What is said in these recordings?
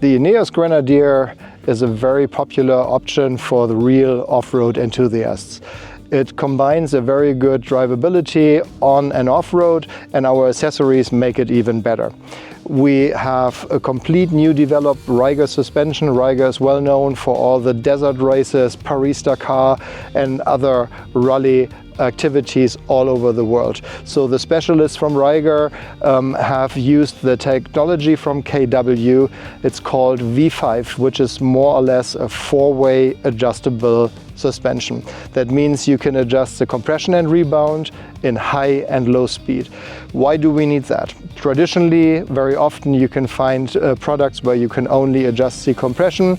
The Ineos Grenadier is a very popular option for the real off-road enthusiasts. It combines a very good drivability on and off-road, and our accessories make it even better. We have a complete new developed Reiger suspension. Reiger is well known for all the desert races, Paris-Dakar and other rally activities all over the world. So the specialists from Reiger have used the technology from KW. It's called V5, which is more or less a four-way adjustable suspension. That means you can adjust the compression and rebound in high and low speed. Why do we need that? Traditionally, very often you can find products where you can only adjust the compression,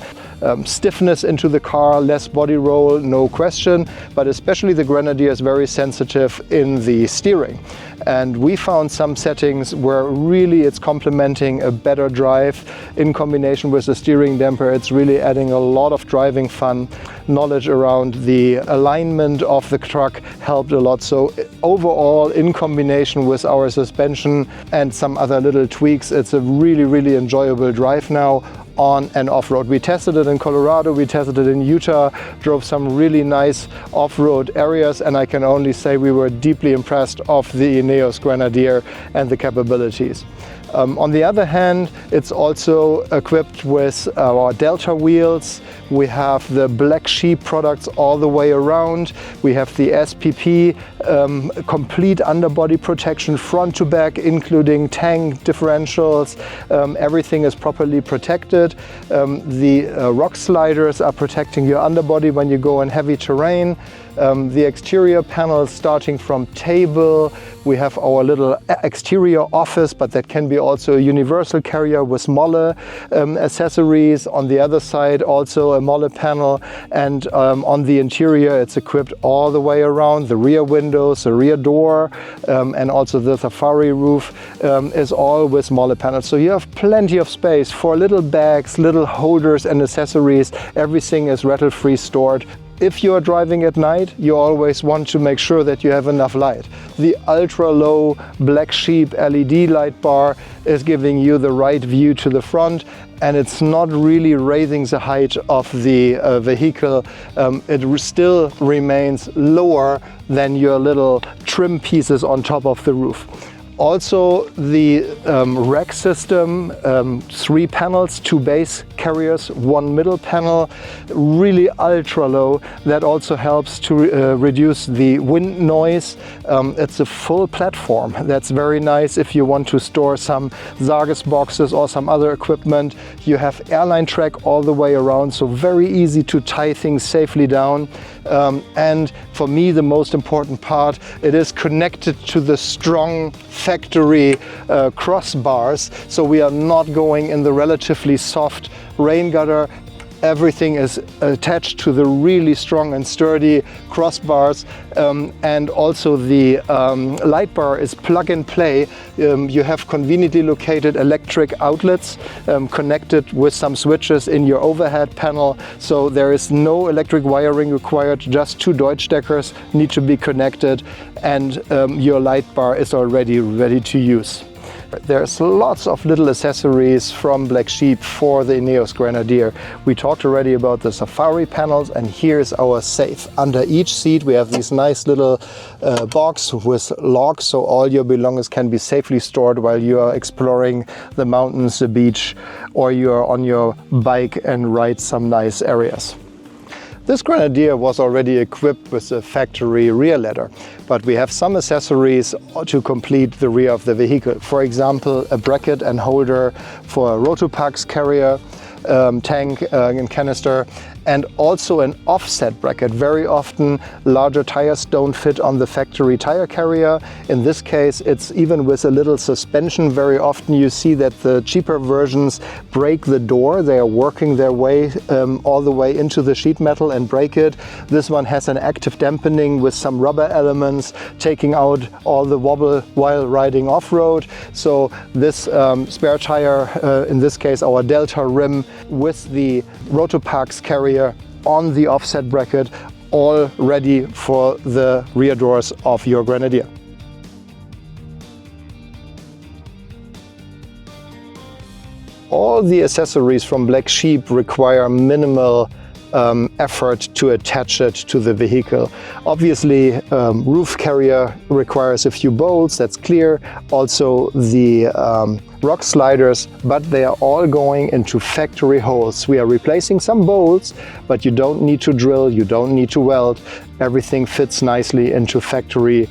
stiffness into the car, less body roll, no question, but especially the Grenadier is very sensitive in the steering. And we found some settings where really it's complementing a better drive in combination with the steering damper. It's really adding a lot of driving fun. Knowledge around the alignment of the truck helped a lot. So overall, in combination with our suspension and some other little tweaks, it's a really enjoyable drive now on and off-road. We tested it in Colorado, we tested it in Utah, drove some really nice off-road areas, and I can only say we were deeply impressed of the Ineos Grenadier and the capabilities. On the other hand, it's also equipped with our Delta wheels. We have the Black Sheep products all the way around. We have the SPP, complete underbody protection front to back, including tank differentials. Everything is properly protected. The rock sliders are protecting your underbody when you go in heavy terrain. The exterior panels starting from table. We have our little exterior office, but that can be also a universal carrier with MOLLE accessories. On the other side also a MOLLE panel, and on the interior it's equipped all the way around. The rear windows, the rear door, and also the safari roof is all with MOLLE panels. So you have plenty of space for little bags, little holders and accessories. Everything is rattle-free stored. If you are driving at night, you always want to make sure that you have enough light. The ultra-low Black Sheep LED light bar is giving you the right view to the front, and it's not really raising the height of the vehicle. It still remains lower than your little trim pieces on top of the roof. Also, the rack system, 3 panels, 2 base carriers, 1 middle panel, really ultra low. That also helps to reduce the wind noise. It's a full platform. That's very nice if you want to store some Sargus boxes or some other equipment. You have airline track all the way around, so very easy to tie things safely down. And for me, the most important part, it is connected to the strong factory crossbars, so we are not going in the relatively soft rain gutter. Everything is attached to the really strong and sturdy crossbars, and also the light bar is plug and play. You have conveniently located electric outlets connected with some switches in your overhead panel, so there is no electric wiring required. Just 2 Deutschdeckers need to be connected, and your light bar is already ready to use. There's lots of little accessories from Black Sheep for the Ineos Grenadier. We talked already about the safari panels, and here's our safe. Under each seat we have these nice little box with locks, so all your belongings can be safely stored while you are exploring the mountains, the beach, or you are on your bike and ride some nice areas. This Grenadier was already equipped with a factory rear ladder, but we have some accessories to complete the rear of the vehicle. For example, a bracket and holder for a Rotopax carrier, tank and canister, and also an offset bracket. Very often larger tires don't fit on the factory tire carrier. In this case, it's even with a little suspension. Very often you see that the cheaper versions break the door. They are working their way all the way into the sheet metal and break it. This one has an active dampening with some rubber elements, taking out all the wobble while riding off-road. So this spare tire, in this case our Delta rim with the Rotopax carrier on the offset bracket, all ready for the rear doors of your Grenadier. All the accessories from Black Sheep require minimal effort to attach it to the vehicle. Obviously, roof carrier requires a few bolts, that's clear. Also the rock sliders, but they are all going into factory holes. We are replacing some bolts, but you don't need to drill, you don't need to weld. Everything fits nicely into factory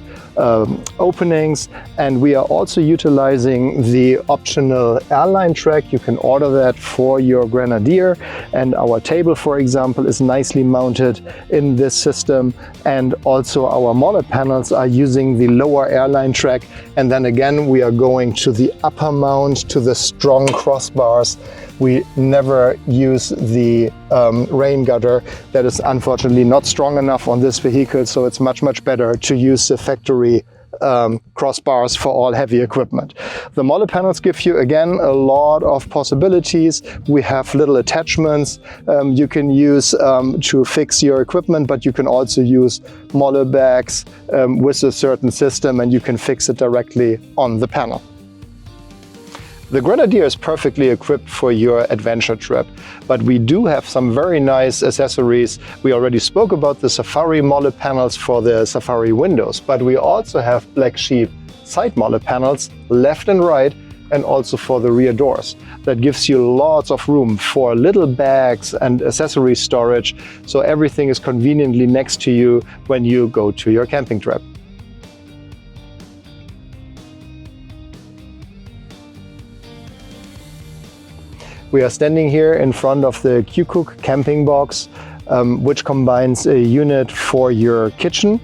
openings, and we are also utilizing the optional airline track. You can order that for your Grenadier, and our table, for example, is nicely mounted in this system, and also our MOLLE panels are using the lower airline track, and then again we are going to the upper mount, to the strong crossbars. We never use the rain gutter. That is unfortunately not strong enough on this vehicle, so it's much better to use the factory crossbars for all heavy equipment. The MOLLE panels give you again a lot of possibilities. We have little attachments you can use to fix your equipment, but you can also use MOLLE bags with a certain system, and you can fix it directly on the panel. The Grenadier is perfectly equipped for your adventure trip, but we do have some very nice accessories. We already spoke about the Safari MOLLE panels for the Safari windows, but we also have Black Sheep side MOLLE panels left and right, and also for the rear doors. That gives you lots of room for little bags and accessory storage, so everything is conveniently next to you when you go to your camping trip. We are standing here in front of the Q-Cook camping box, which combines a unit for your kitchen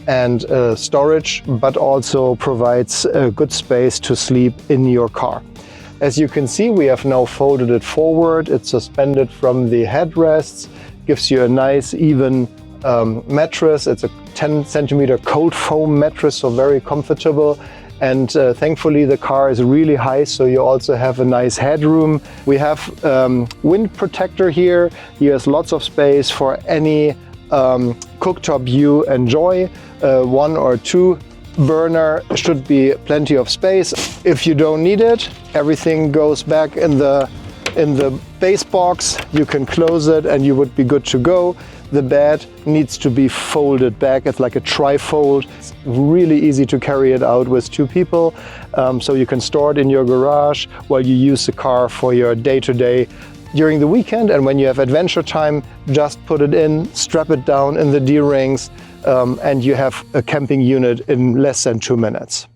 and storage, but also provides a good space to sleep in your car. As you can see, we have now folded it forward. It's suspended from the headrests, gives you a nice even mattress. It's a 10 centimeter cold foam mattress, so very comfortable. And thankfully the car is really high, so you also have a nice headroom. We have wind protector here. Here's lots of space for any cooktop you enjoy. 1 or 2 burner should be plenty of space. If you don't need it, everything goes back in the base box. You can close it and you would be good to go. The bed needs to be folded back. It's like a tri-fold. It's really easy to carry it out with 2 people. So you can store it in your garage while you use the car for your day-to-day during the weekend. And when you have adventure time, just put it in, strap it down in the D-rings, and you have a camping unit in less than 2 minutes.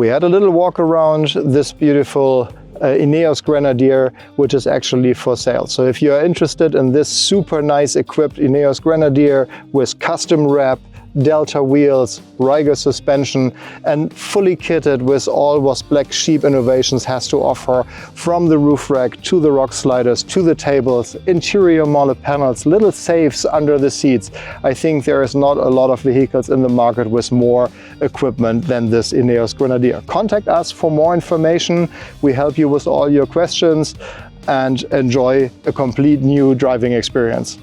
We had a little walk around this beautiful Ineos Grenadier, which is actually for sale. So if you are interested in this super nice equipped Ineos Grenadier with custom wrap, Delta wheels, Reiger suspension, and fully kitted with all what Black Sheep Innovations has to offer, from the roof rack to the rock sliders to the tables, interior MOLLE panels, little safes under the seats. I think there is not a lot of vehicles in the market with more equipment than this Ineos Grenadier. Contact us for more information. We help you with all your questions and enjoy a complete new driving experience.